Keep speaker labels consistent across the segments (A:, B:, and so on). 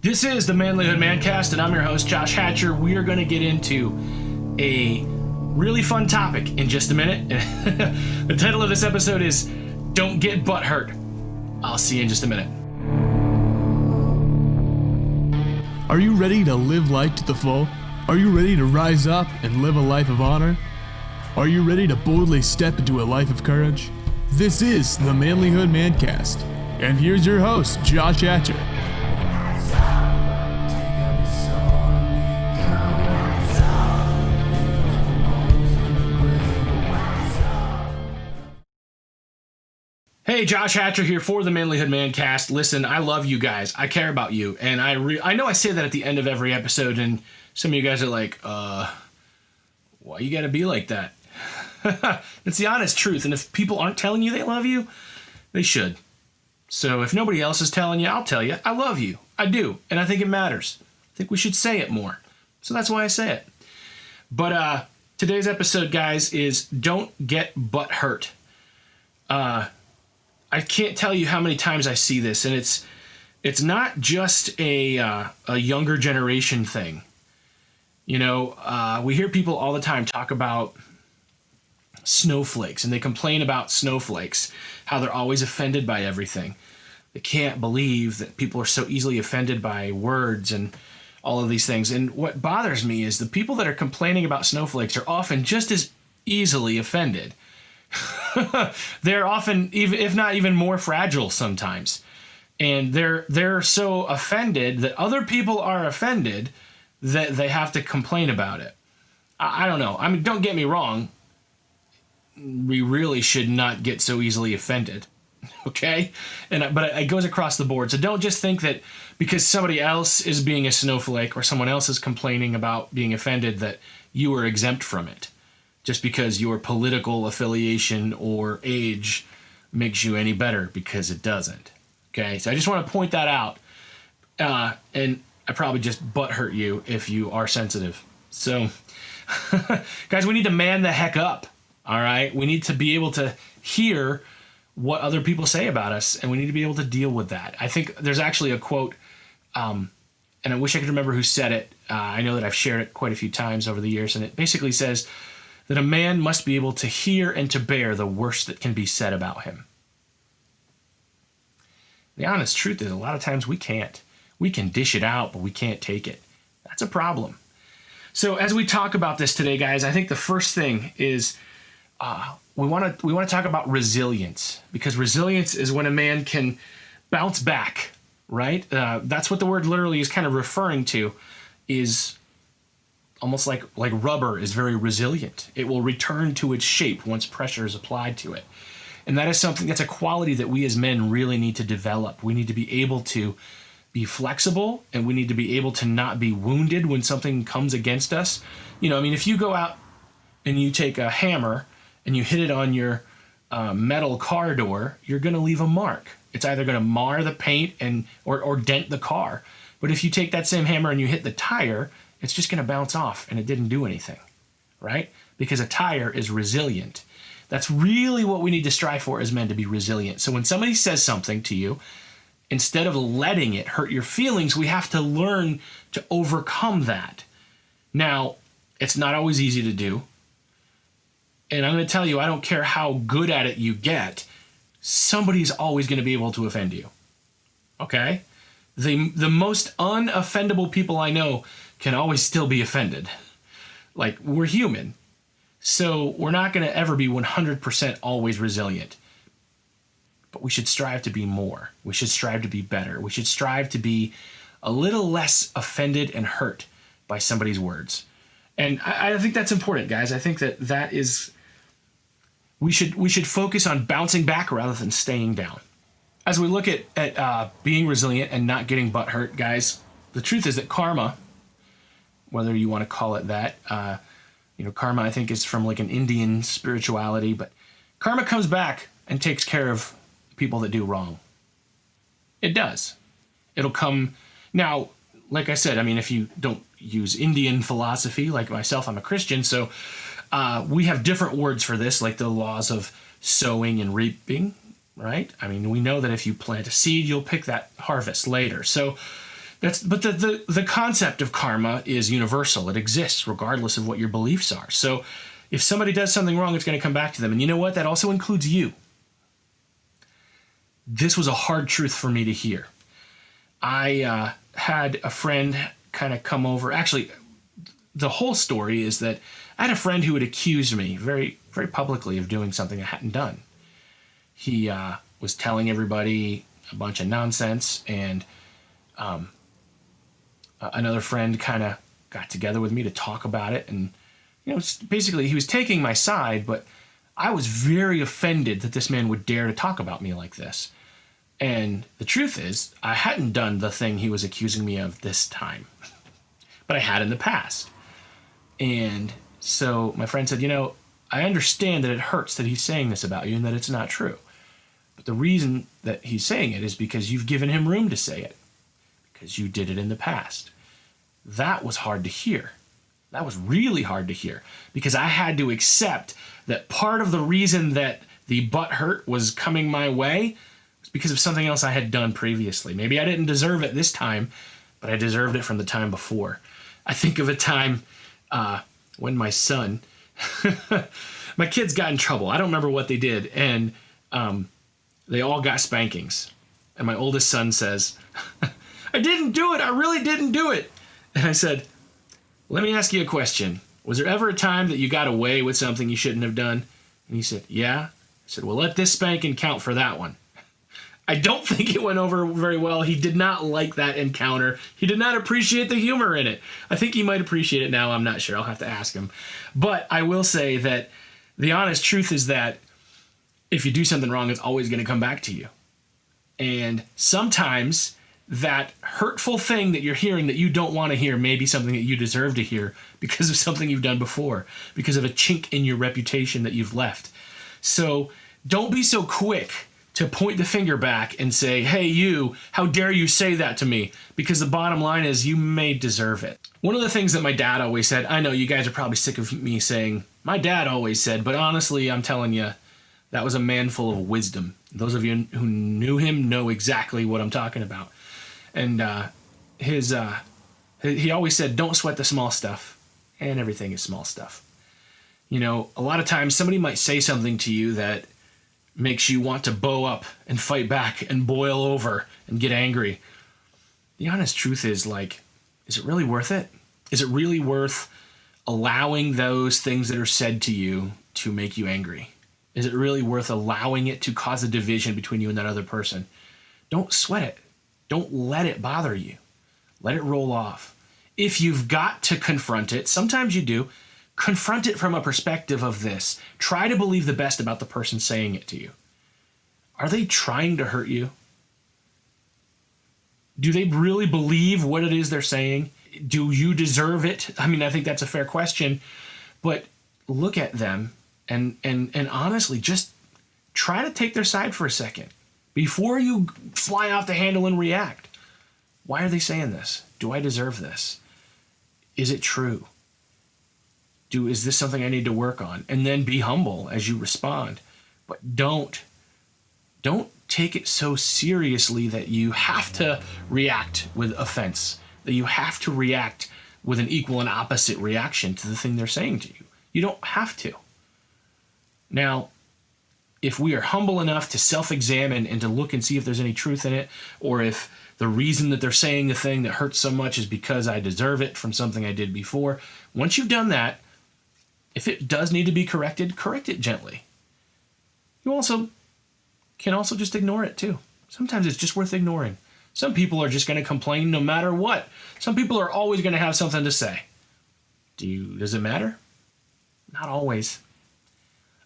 A: This is the Manlihood ManCast, and I'm your host, Josh Hatcher. We are going to get into a really fun topic in just a minute. The title of this episode is Don't Get Butthurt. I'll see you in just a minute.
B: Are you ready to live life to the full? Are you ready to rise up and live a life of honor? Are you ready to boldly step into a life of courage? This is the Manlihood ManCast, and here's your host, Josh Hatcher.
A: Hey, Josh Hatcher here for the Manlihood ManCast. Listen, I love you guys. I care about you. And I know I say that at the end of every episode, and some of you guys are like, why you gotta be like that? It's the honest truth. And if people aren't telling you they love you, they should. So if nobody else is telling you, I'll tell you. I love you. I do. And I think it matters. I think we should say it more. So that's why I say it. But today's episode, guys, is Don't Get Butthurt. I can't tell you how many times I see this, and it's not just a younger generation thing. You know, we hear people all the time talk about snowflakes, and they complain about snowflakes, how they're always offended by everything. They can't believe that people are so easily offended by words and all of these things. And what bothers me is the people that are complaining about snowflakes are often just as easily offended. They're often, even if not even more fragile sometimes, and they're so offended that other people are offended that they have to complain about it. I don't know. I mean, don't get me wrong. We really should not get so easily offended, okay? But it goes across the board. So don't just think that because somebody else is being a snowflake or someone else is complaining about being offended that you are exempt from it. Just because your political affiliation or age makes you any better, because it doesn't. Okay, so I just want to point that out. And I probably just butthurt you if you are sensitive. So, guys, we need to man the heck up, all right? We need to be able to hear what other people say about us, and we need to be able to deal with that. I think there's actually a quote, and I wish I could remember who said it. I know that I've shared it quite a few times over the years, and it basically says that a man must be able to hear and to bear the worst that can be said about him. The honest truth is, a lot of times we can't. We can dish it out, but we can't take it. That's a problem. So as we talk about this today, guys, I think the first thing is we want to talk about resilience, because resilience is when a man can bounce back, right? That's what the word literally is kind of referring to, is almost like rubber is very resilient. It will return to its shape once pressure is applied to it. And that is something, that's a quality that we as men really need to develop. We need to be able to be flexible, and we need to be able to not be wounded when something comes against us. You know, I mean, if you go out and you take a hammer and you hit it on your metal car door, you're going to leave a mark. It's either going to mar the paint or dent the car. But if you take that same hammer and you hit the tire, it's just going to bounce off, and it didn't do anything, right? Because a tire is resilient. That's really what we need to strive for as men, to be resilient. So when somebody says something to you, instead of letting it hurt your feelings, we have to learn to overcome that. Now, it's not always easy to do. And I'm going to tell you, I don't care how good at it you get, somebody's always going to be able to offend you, okay? The most unoffendable people I know can always still be offended. Like, we're human. So we're not going to ever be 100% always resilient. But we should strive to be more. We should strive to be better. We should strive to be a little less offended and hurt by somebody's words. And I think that's important, guys. I think that is, we should focus on bouncing back rather than staying down. As we look at being resilient and not getting butthurt, guys, the truth is that karma, whether you want to call it that, karma, I think, is from like an Indian spirituality, but karma comes back and takes care of people that do wrong. It does. It'll come. Now, like I said, I mean, if you don't use Indian philosophy, like myself, I'm a Christian, so we have different words for this, like the laws of sowing and reaping, right? I mean, we know that if you plant a seed, you'll pick that harvest later. So But the concept of karma is universal. It exists regardless of what your beliefs are. So if somebody does something wrong, it's going to come back to them. And you know what? That also includes you. This was a hard truth for me to hear. I had a friend kind of come over. Actually, the whole story is that I had a friend who had accused me very, very publicly of doing something I hadn't done. He was telling everybody a bunch of nonsense, and another friend kind of got together with me to talk about it. And, basically he was taking my side, but I was very offended that this man would dare to talk about me like this. And the truth is, I hadn't done the thing he was accusing me of this time, but I had in the past. And so my friend said, I understand that it hurts that he's saying this about you and that it's not true. But the reason that he's saying it is because you've given him room to say it, because you did it in the past. That was hard to hear. That was really hard to hear, because I had to accept that part of the reason that the butthurt was coming my way was because of something else I had done previously. Maybe I didn't deserve it this time, but I deserved it from the time before. I think of a time when my son, my kids got in trouble. I don't remember what they did, and they all got spankings. And my oldest son says, I didn't do it. I really didn't do it. And I said, let me ask you a question. Was there ever a time that you got away with something you shouldn't have done? And he said, yeah. I said, well, let this spanking count for that one. I don't think it went over very well. He did not like that encounter. He did not appreciate the humor in it. I think he might appreciate it now. I'm not sure. I'll have to ask him. But I will say that the honest truth is that if you do something wrong, it's always going to come back to you. And sometimes that hurtful thing that you're hearing that you don't want to hear may be something that you deserve to hear because of something you've done before, because of a chink in your reputation that you've left. So don't be so quick to point the finger back and say, hey, you, how dare you say that to me? Because the bottom line is you may deserve it. One of the things that my dad always said, I know you guys are probably sick of me saying, my dad always said, but honestly, I'm telling you, that was a man full of wisdom. Those of you who knew him know exactly what I'm talking about. And he always said, don't sweat the small stuff. And everything is small stuff. A lot of times somebody might say something to you that makes you want to bow up and fight back and boil over and get angry. The honest truth is, is it really worth it? Is it really worth allowing those things that are said to you to make you angry? Is it really worth allowing it to cause a division between you and that other person? Don't sweat it. Don't let it bother you. Let it roll off. If you've got to confront it, sometimes you do, confront it from a perspective of this. Try to believe the best about the person saying it to you. Are they trying to hurt you? Do they really believe what it is they're saying? Do you deserve it? I mean, I think that's a fair question, but look at them and honestly, just try to take their side for a second before you fly off the handle and react. Why are they saying this? Do I deserve this? Is it true? Is this something I need to work on? And then be humble as you respond. But don't take it so seriously that you have to react with offense, that you have to react with an equal and opposite reaction to the thing they're saying to you. You don't have to. Now, if we are humble enough to self-examine and to look and see if there's any truth in it, or if the reason that they're saying the thing that hurts so much is because I deserve it from something I did before, once you've done that, if it does need to be corrected, correct it gently. You can also just ignore it too. Sometimes it's just worth ignoring. Some people are just going to complain no matter what. Some people are always going to have something to say. Does it matter? Not always.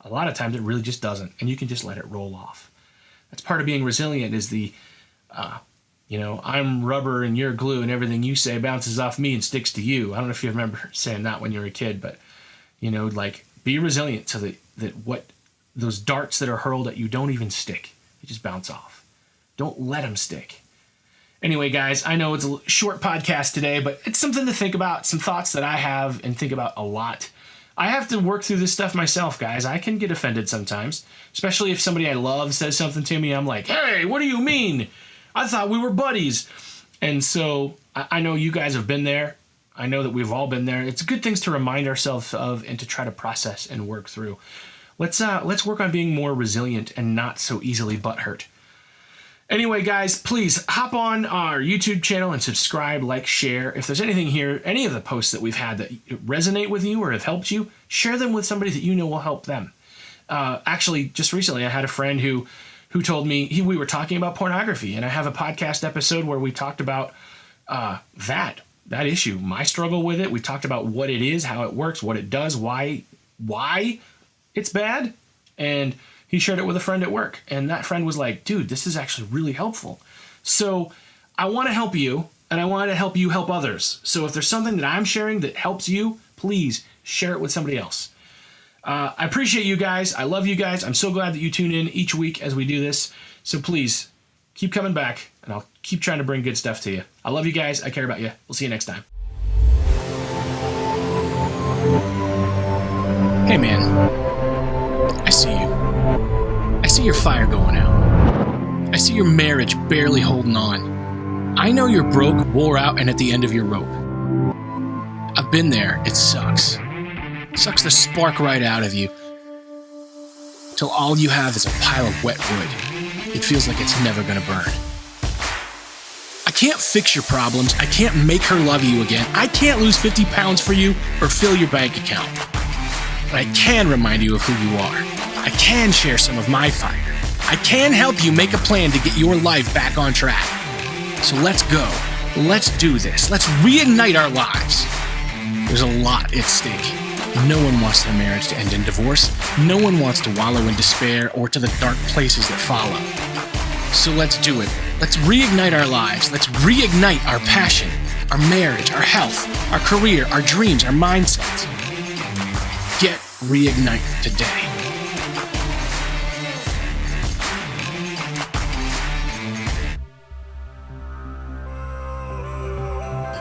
A: A lot of times it really just doesn't, and you can just let it roll off. That's part of being resilient is I'm rubber and you're glue and everything you say bounces off me and sticks to you. I don't know if you remember saying that when you were a kid, but be resilient so that what those darts that are hurled at you don't even stick. They just bounce off. Don't let them stick. Anyway, guys, I know it's a short podcast today, but it's something to think about, some thoughts that I have and think about a lot. I have to work through this stuff myself, guys. I can get offended sometimes, especially if somebody I love says something to me. I'm like, hey, what do you mean? I thought we were buddies. And so I know you guys have been there. I know that we've all been there. It's good things to remind ourselves of and to try to process and work through. Let's work on being more resilient and not so easily butthurt. Anyway, guys, please hop on our YouTube channel and subscribe, like, share. If there's anything here, any of the posts that we've had that resonate with you or have helped you, share them with somebody that you know will help them. Actually, just recently, I had a friend who told me we were talking about pornography, and I have a podcast episode where we talked about that issue, my struggle with it. We talked about what it is, how it works, what it does, why it's bad, and he shared it with a friend at work, and that friend was like, dude, this is actually really helpful. So I want to help you, and I want to help you help others. So if there's something that I'm sharing that helps you, please share it with somebody else. I appreciate you guys. I love you guys. I'm so glad that you tune in each week as we do this. So please keep coming back, and I'll keep trying to bring good stuff to you. I love you guys. I care about you. We'll see you next time.
C: Hey, man. I see you. I see your fire going out. I see your marriage barely holding on. I know you're broke, wore out, and at the end of your rope. I've been there. It sucks. Sucks the spark right out of you. Till all you have is a pile of wet wood. It feels like it's never gonna burn. I can't fix your problems. I can't make her love you again. I can't lose 50 pounds for you or fill your bank account. But I can remind you of who you are. I can share some of my fire. I can help you make a plan to get your life back on track. So let's go. Let's do this. Let's reignite our lives. There's a lot at stake. No one wants their marriage to end in divorce. No one wants to wallow in despair or to the dark places that follow. So let's do it. Let's reignite our lives. Let's reignite our passion, our marriage, our health, our career, our dreams, our mindsets. Get reignite today.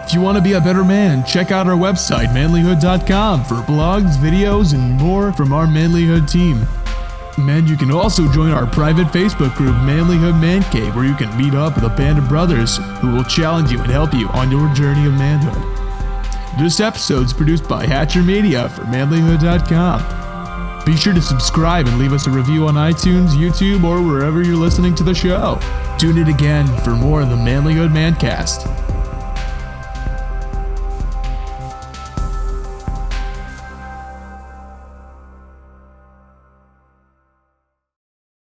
B: If you want to be a better man, check out our website, manlihood.com, for blogs, videos, and more from our Manlihood team. And you can also join our private Facebook group, Manlihood ManCave, where you can meet up with a band of brothers who will challenge you and help you on your journey of manhood. This episode is produced by Hatcher Media for manlihood.com. Be sure to subscribe and leave us a review on iTunes, YouTube, or wherever you're listening to the show. Tune in again for more of the Manlihood ManCast.